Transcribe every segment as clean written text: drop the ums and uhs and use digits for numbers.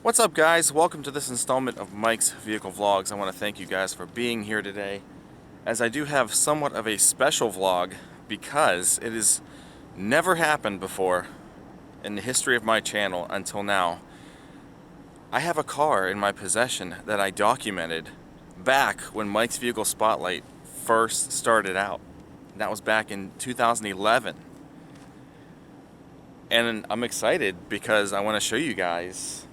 What's up, guys? Welcome to this installment of Mike's Vehicle Vlogs. I want to thank you guys for being here today, as I do have somewhat of a special vlog because it has never happened before in the history of my channel until now. I have a car in my possession that I documented back when Mike's Vehicle Spotlight first started out. That was back in 2011. And I'm excited because I want to show you guys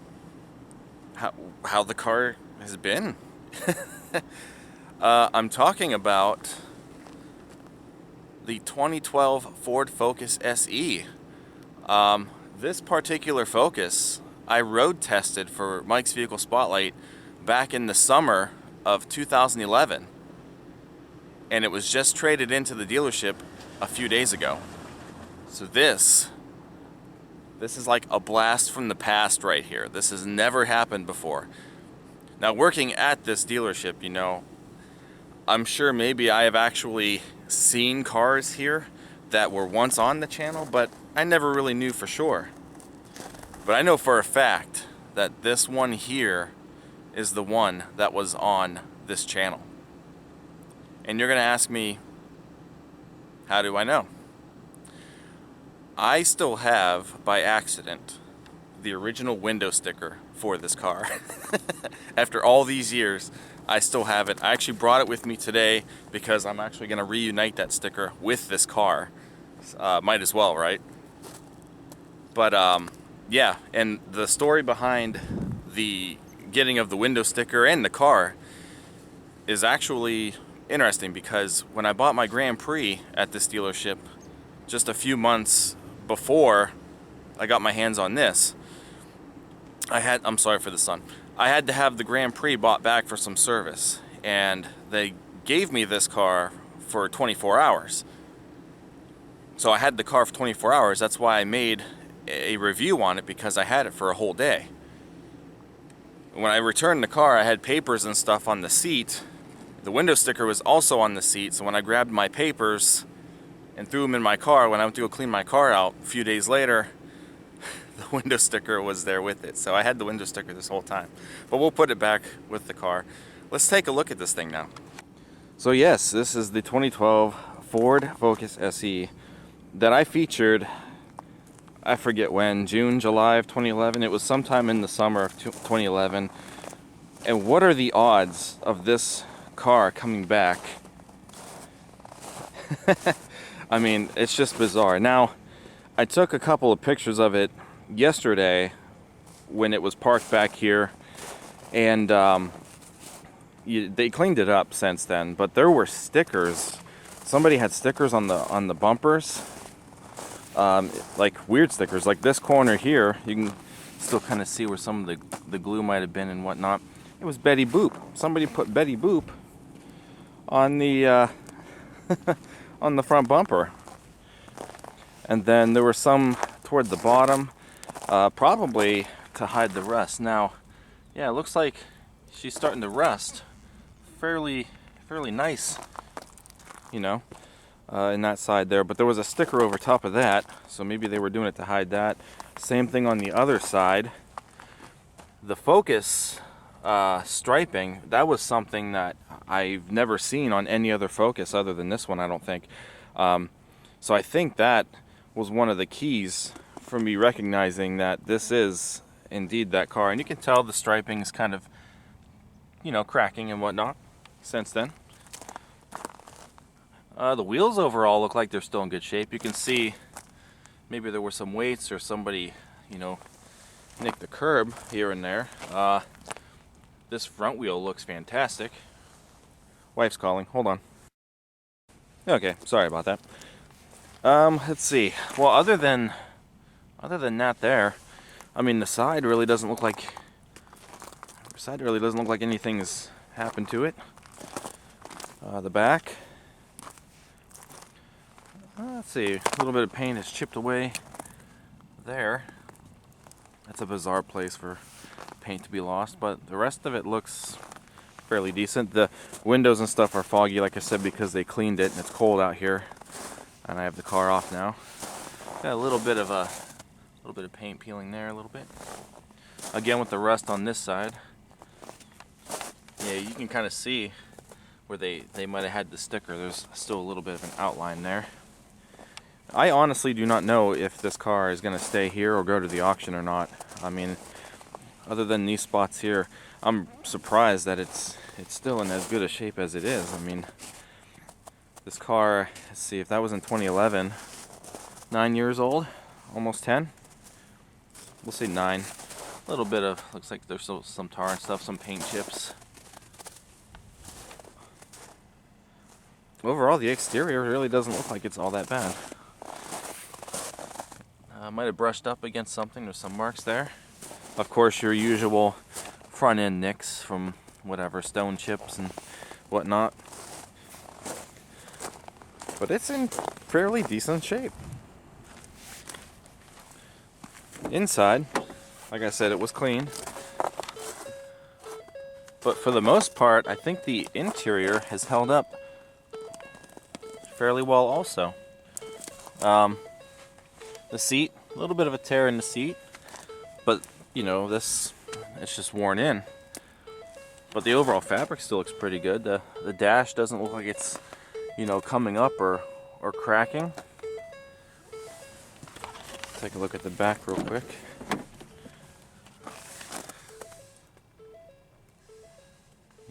how the car has been. I'm talking about the 2012 Ford Focus SE. This particular Focus I road tested for Mike's Vehicle Spotlight back in the summer of 2011, and it was just traded into the dealership a few days ago. So this is like a blast from the past right here. This has never happened before. Now, working at this dealership, you know, I'm sure maybe I have actually seen cars here that were once on the channel, but I never really knew for sure. But I know for a fact that this one here is the one that was on this channel. And you're gonna ask me, how do I know? I still have, by accident, the original window sticker for this car. After all these years, I still have it. I actually brought it with me today because I'm actually going to reunite that sticker with this car. Might as well, right? But yeah, and the story behind the getting of the window sticker and the car is actually interesting, because when I bought my Grand Prix at this dealership just a few months before I got my hands on this, I'm sorry for the sun. I had to have the Grand Prix bought back for some service, and they gave me this car for 24 hours. So I had the car for 24 hours. That's why I made a review on it, because I had it for a whole day. When I returned the car, I had papers and stuff on the seat. The window sticker was also on the seat, so when I grabbed my papers and threw them in my car, when I went to go clean my car out a few days later, the window sticker was there with it. So I had the window sticker this whole time. But we'll put it back with the car. Let's take a look at this thing now. So yes, this is the 2012 Ford Focus SE that I featured, I forget when, June, July of 2011. It was sometime in the summer of 2011. And what are the odds of this car coming back? I mean, it's just bizarre. Now, I took a couple of pictures of it yesterday when it was parked back here, and they cleaned it up since then, but there were stickers. Somebody had stickers on the bumpers, like weird stickers, like this corner here. You can still kind of see where some of the glue might have been and whatnot. It was Betty Boop. Somebody put Betty Boop on the on the front bumper. And then there were some toward the bottom, probably to hide the rust. Now, yeah, it looks like she's starting to rust fairly nice, you know, in that side there. But there was a sticker over top of that, so maybe they were doing it to hide that. Same thing on the other side. The Focus striping, that was something that I've never seen on any other Focus other than this one, I don't think. So I think that was one of the keys for me recognizing that this is indeed that car. And you can tell the striping is kind of, you know, cracking and whatnot since then. The wheels overall look like they're still in good shape. You can see maybe there were some weights or somebody, you know, nicked the curb here and there. This front wheel looks fantastic. Wife's calling. Hold on. Okay, sorry about that. Let's see. Well, other than that there, I mean, the side really doesn't look like anything's happened to it. The back. Let's see. A little bit of paint is chipped away there. That's a bizarre place for paint to be lost, but the rest of it looks fairly decent. The windows and stuff are foggy, like I said, because they cleaned it and it's cold out here. And I have the car off now. Got a little bit of paint peeling there, a little bit. Again with the rust on this side. Yeah, you can kind of see where they might have had the sticker. There's still a little bit of an outline there. I honestly do not know if this car is going to stay here or go to the auction or not. I mean, other than these spots here, I'm surprised that it's still in as good a shape as it is. I mean, this car, let's see, if that was in 2011, 9 years old, almost 10. We'll say 9. A little bit of, looks like there's still some tar and stuff, some paint chips. Overall, the exterior really doesn't look like it's all that bad. Might have brushed up against something. There's some marks there. Of course, your usual front end nicks from whatever, stone chips and whatnot. But it's in fairly decent shape. Inside, like I said, it was clean. But for the most part, I think the interior has held up fairly well also. The seat, a little bit of a tear in the seat, but you know, it's just worn in. But the overall fabric still looks pretty good. The dash doesn't look like it's, you know, coming up or cracking. Take a look at the back real quick.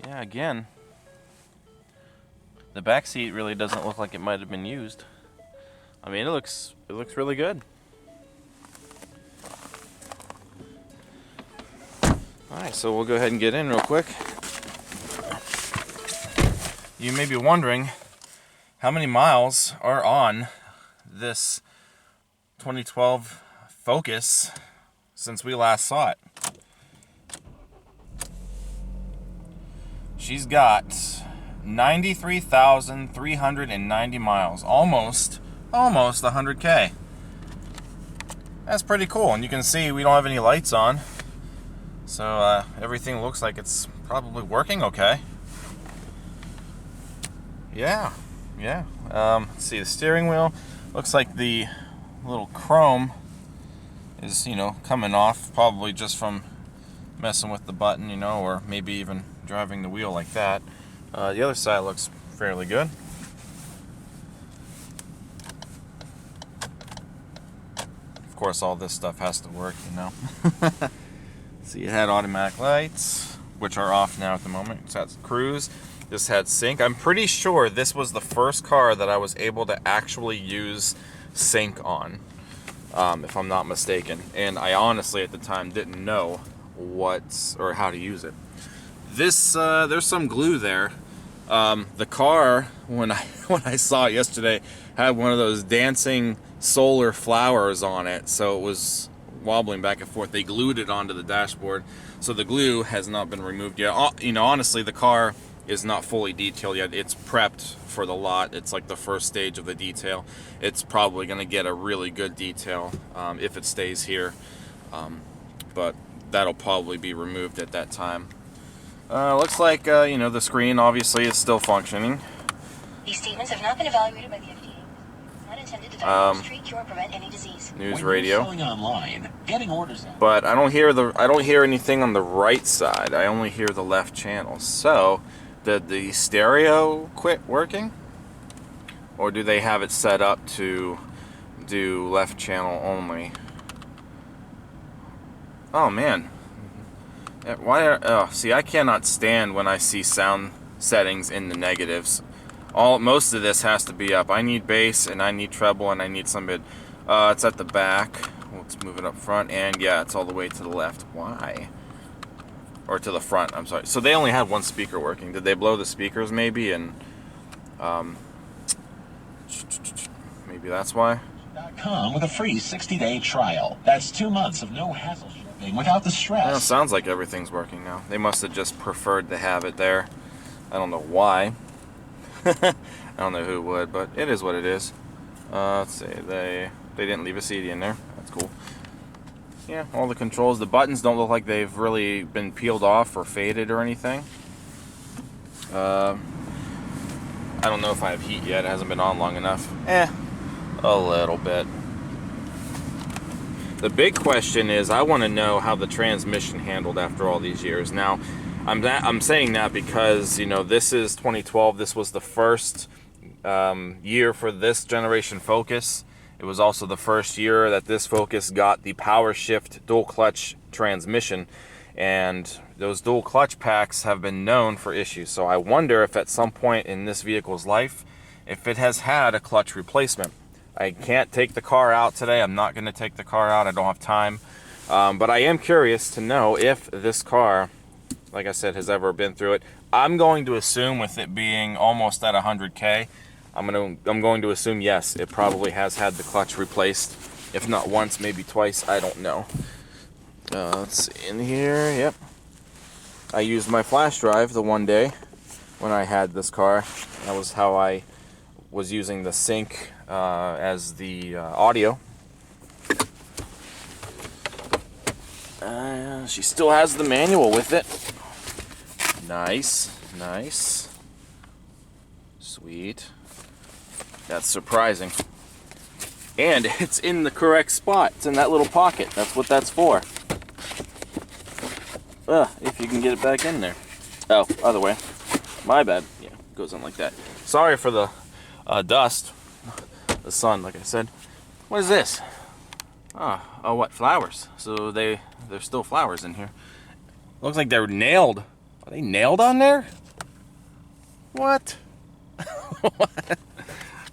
Yeah, again, the back seat really doesn't look like it might have been used. I mean, it looks really good. Alright, so we'll go ahead and get in real quick. You may be wondering how many miles are on this 2012 Focus since we last saw it. She's got 93,390 miles, almost 100K. That's pretty cool, and you can see we don't have any lights on, so everything looks like it's probably working okay. Yeah. Let's see, the steering wheel looks like the little chrome is, you know, coming off, probably just from messing with the button, you know, or maybe even driving the wheel like that. The other side looks fairly good. Of course, all this stuff has to work, you know. So you had automatic lights, which are off now at the moment. So that's cruise. This had sync. I'm pretty sure this was the first car that I was able to actually use sync on, if I'm not mistaken. And I honestly at the time didn't know what or how to use it. This there's some glue there. The car, when I saw it yesterday, had one of those dancing solar flowers on it, so it was wobbling back and forth. They glued it onto the dashboard, so the glue has not been removed yet. You know, honestly, the car is not fully detailed yet. It's prepped for the lot. It's like the first stage of the detail. It's probably going to get a really good detail if it stays here, but that'll probably be removed at that time. Looks like you know, the screen obviously is still functioning. These statements have not been evaluated by the FDA. Not intended to diagnose, treat, cure, or prevent any disease. News radio. Online, getting orders out. But I don't hear anything on the right side. I only hear the left channel. So, did the stereo quit working? Or do they have it set up to do left channel only? Oh man. See, I cannot stand when I see sound settings in the negatives. Most of this has to be up. I need bass and I need treble and I need some mid. It's at the back. Let's move it up front, and yeah, it's all the way to the left. Why? Or to the front, I'm sorry. So they only had one speaker working. Did they blow the speakers maybe? And maybe that's why. .com with a free 60-day trial. That's 2 months of no hassle shipping without the stress. Well, it sounds like everything's working now. They must have just preferred to have it there. I don't know why. I don't know who would, but it is what it is. Let's see, they didn't leave a CD in there. That's cool. Yeah, all the controls. The buttons don't look like they've really been peeled off or faded or anything. I don't know if I have heat yet. It hasn't been on long enough. A little bit. The big question is, I want to know how the transmission handled after all these years. Now, I'm saying that because, you know, this is 2012. This was the first year for this generation Focus. It was also the first year that this Focus got the power shift dual clutch transmission, and those dual clutch packs have been known for issues. So I wonder if at some point in this vehicle's life, if it has had a clutch replacement. I can't take the car out today. I'm not going to take the car out. I don't have time. But I am curious to know if this car, like I said, has ever been through it. I'm going to assume, with it being almost at 100K, I'm going to assume yes, it probably has had the clutch replaced. If not once, maybe twice. I don't know. Let's see, in here, yep. I used my flash drive the one day when I had this car. That was how I was using the sync as the audio. She still has the manual with it. Nice, nice. Sweet. That's surprising. And it's in the correct spot. It's in that little pocket. That's what that's for. If you can get it back in there. Oh, other way. My bad. Yeah, it goes in like that. Sorry for the dust. The sun, like I said. What is this? Oh, what? Flowers. So there's still flowers in here. Looks like they're nailed. Are they nailed on there? What? What?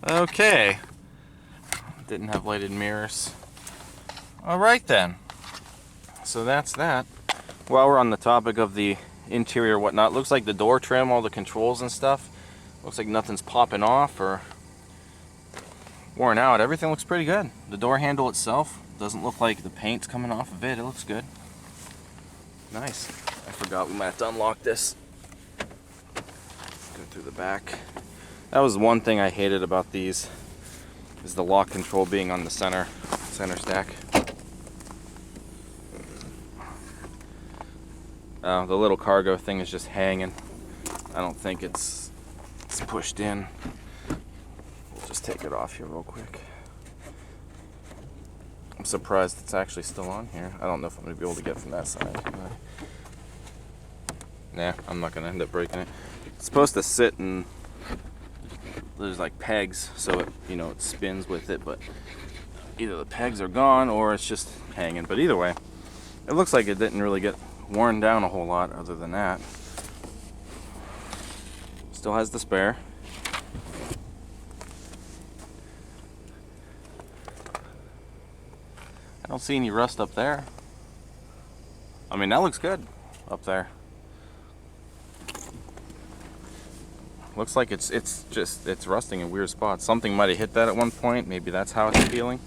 Okay. Didn't have lighted mirrors. Alright then. So that's that. While we're on the topic of the interior whatnot, looks like the door trim, all the controls and stuff, looks like nothing's popping off or worn out. Everything looks pretty good. The door handle itself doesn't look like the paint's coming off of it. It looks good. Nice. I forgot we might have to unlock this. Go through the back. That was one thing I hated about these, is the lock control being on the center stack. The little cargo thing is just hanging. I don't think it's pushed in. We'll just take it off here real quick. I'm surprised it's actually still on here. I don't know if I'm going to be able to get from that side. Nah, I'm not going to end up breaking it. It's supposed to sit and there's like pegs, so it, you know, it spins with it, but either the pegs are gone or it's just hanging. But either way, it looks like it didn't really get worn down a whole lot other than that. Still has the spare. I don't see any rust up there. I mean, that looks good up there. Looks like it's rusting in weird spots. Something might have hit that at one point. Maybe that's how it's peeling.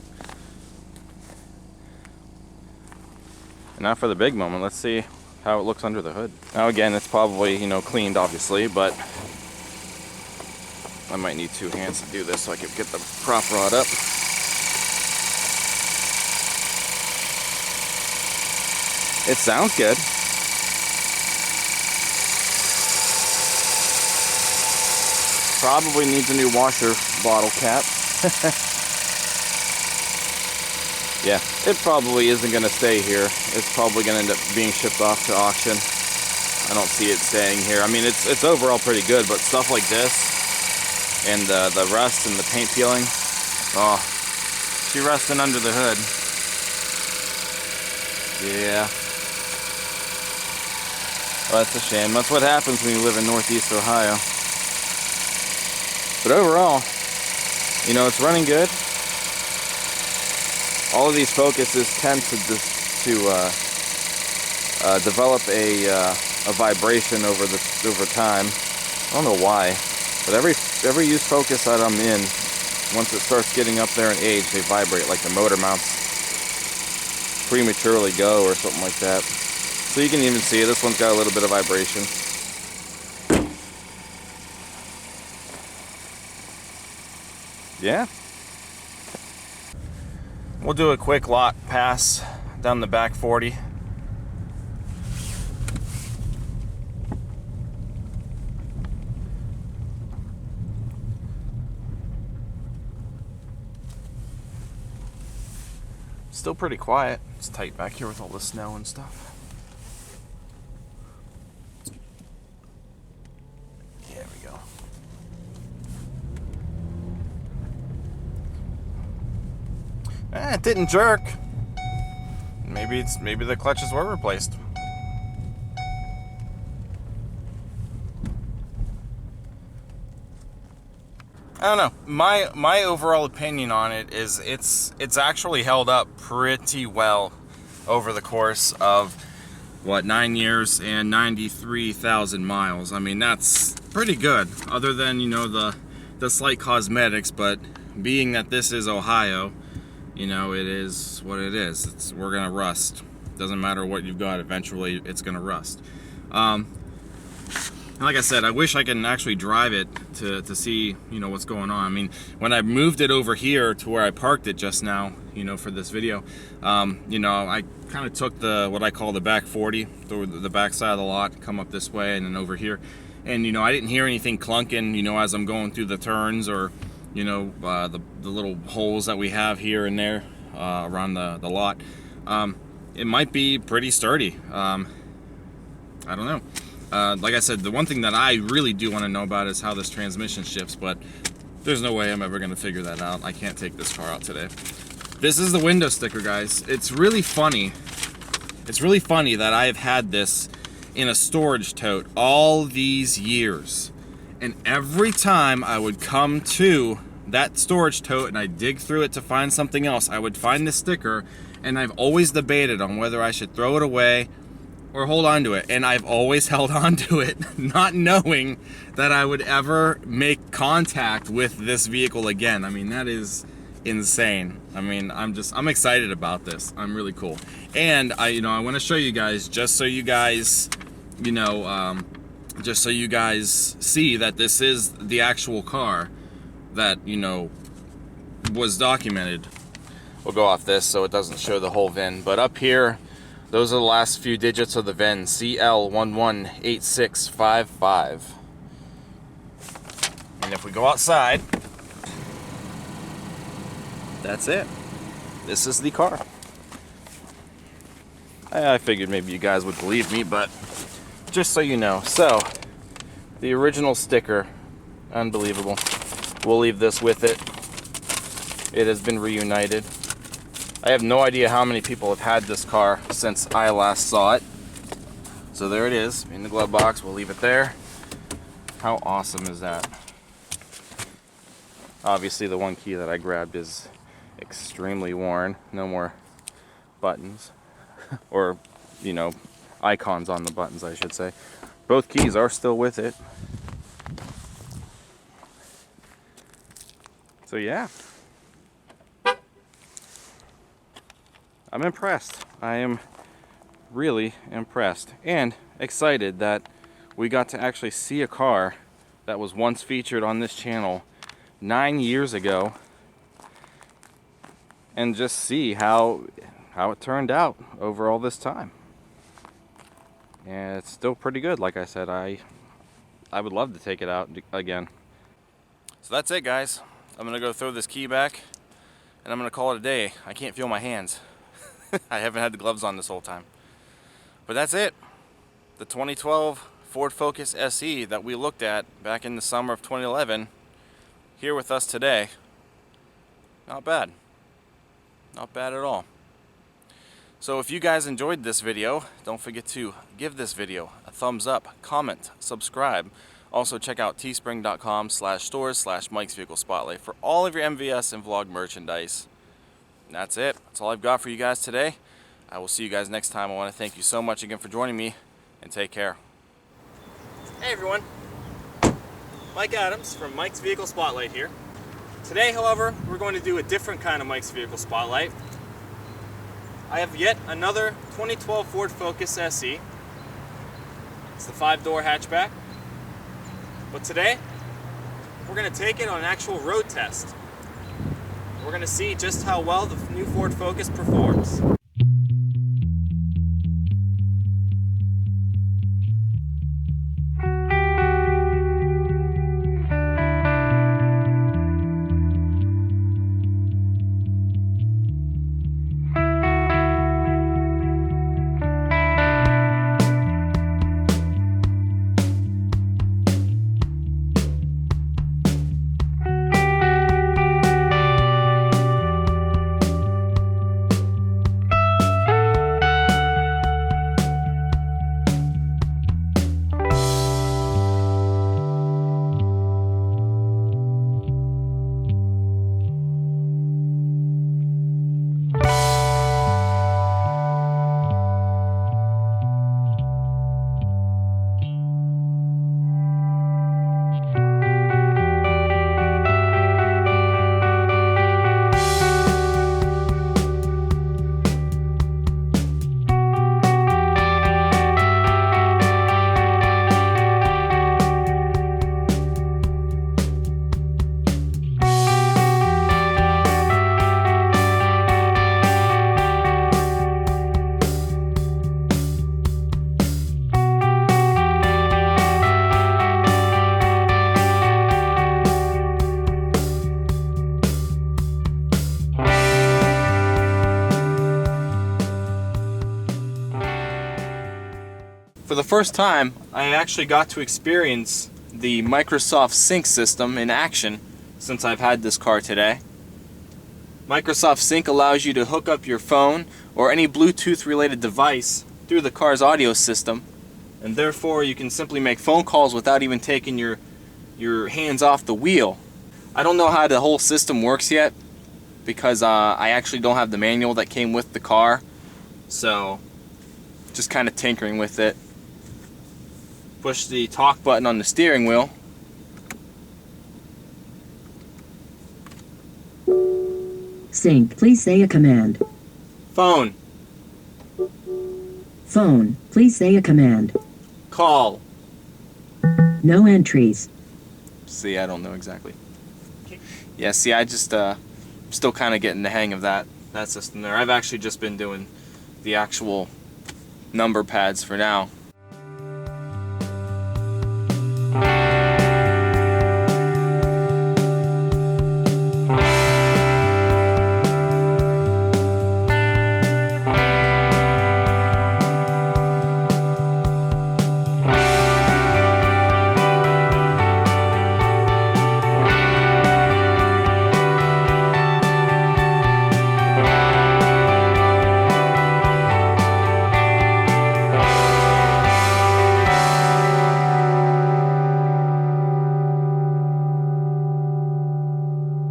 And now for the big moment. Let's see how it looks under the hood. Now again, it's probably, you know, cleaned obviously, but I might need two hands to do this so I can get the prop rod up. It sounds good. Probably needs a new washer bottle cap. Yeah, it probably isn't going to stay here. It's probably going to end up being shipped off to auction. I don't see it staying here. I mean, it's overall pretty good, but stuff like this and the rust and the paint peeling, oh, she rusting under the hood. Yeah. Well, that's a shame. That's what happens when you live in Northeast Ohio. But overall, you know, it's running good. All of these Focuses tend to develop a vibration over time. I don't know why, but every used Focus that I'm in, once it starts getting up there in age, they vibrate, like the motor mounts prematurely go or something like that. So you can even see this one's got a little bit of vibration. Yeah. We'll do a quick lot pass down the back 40. Still pretty quiet. It's tight back here with all the snow and stuff. There we go. It didn't jerk. Maybe the clutches were replaced. I don't know. My overall opinion on it is it's actually held up pretty well over the course of what, 9 years and 93,000 miles. I mean, that's pretty good, other than, you know, the slight cosmetics. But being that this is Ohio, you know, it is what it is. We're gonna rust. Doesn't matter what you've got, eventually it's gonna rust. Like I said, I wish I can actually drive it to see, you know, what's going on. I mean, when I moved it over here to where I parked it just now, you know, for this video, you know, I kind of took what I call the back 40, the back side of the lot, come up this way and then over here. And, you know, I didn't hear anything clunking, you know, as I'm going through the turns, or, you know, the little holes that we have here and there around the lot. It might be pretty sturdy. I don't know. Like I said, the one thing that I really do want to know about is how this transmission shifts, but there's no way I'm ever going to figure that out. I can't take this car out today. This is the window sticker, guys. It's really funny. It's really funny that I have had this in a storage tote all these years. And every time I would come to that storage tote and I dig through it to find something else, I would find this sticker, and I've always debated on whether I should throw it away or hold on to it, and I've always held on to it, not knowing that I would ever make contact with this vehicle again. I mean, that is insane. I mean, I'm excited about this. I'm really cool. And I want to show you guys, just so you guys, just so you guys see that this is the actual car that, was documented. We'll go off this so it doesn't show the whole VIN, but up here, those are the last few digits of the VIN, CL118655. And if we go outside, that's it. This is the car. I figured maybe you guys would believe me, but just so you know. So, the original sticker, unbelievable. We'll leave this with it. It has been reunited. I have no idea how many people have had this car since I last saw it. So there it is, in the glove box. We'll leave it there. How awesome is that? Obviously the one key that I grabbed is extremely worn. No more buttons. Or, icons on the buttons, I should say. Both keys are still with it. So yeah. I'm impressed. I am really impressed and excited that we got to actually see a car that was once featured on this channel 9 years ago, and just see how it turned out over all this time. And it's still pretty good. Like I said, I would love to take it out again. So that's it, guys. I'm gonna go throw this key back and I'm gonna call it a day. I can't feel my hands. I haven't had the gloves on this whole time. But that's it. The 2012 Ford Focus SE that we looked at back in the summer of 2011, here with us today. Not bad. Not bad at all. So if you guys enjoyed this video, don't forget to give this video a thumbs up, comment, subscribe. Also check out teespring.com/stores/Mike's Vehicle Spotlight for all of your MVS and vlog merchandise. And that's it. That's all I've got for you guys today. I will see you guys next time. I want to thank you so much again for joining me, and take care. Hey everyone. Mike Adams from Mike's Vehicle Spotlight here. Today, however, we're going to do a different kind of Mike's Vehicle Spotlight. I have yet another 2012 Ford Focus SE. It's the 5-door hatchback. But today, we're going to take it on an actual road test. We're going to see just how well the new Ford Focus performs. For the first time, I actually got to experience the Microsoft Sync system in action since I've had this car today. Microsoft Sync allows you to hook up your phone or any Bluetooth related device through the car's audio system, and therefore you can simply make phone calls without even taking your hands off the wheel. I don't know how the whole system works yet because I actually don't have the manual that came with the car, so just kind of tinkering with it. Push the talk button on the steering wheel. Sync, please say a command. Phone. Phone, please say a command. Call. No entries. See, I don't know exactly. Yeah, see, I just still kind of getting the hang of that system there. I've actually just been doing the actual number pads for now.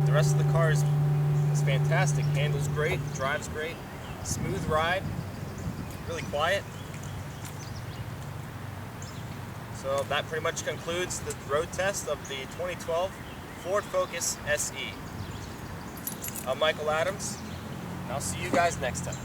The rest of the car is fantastic. Handles great, drives great, smooth ride, really quiet. So that pretty much concludes the road test of the 2012 Ford Focus SE. I'm Michael Adams, and I'll see you guys next time.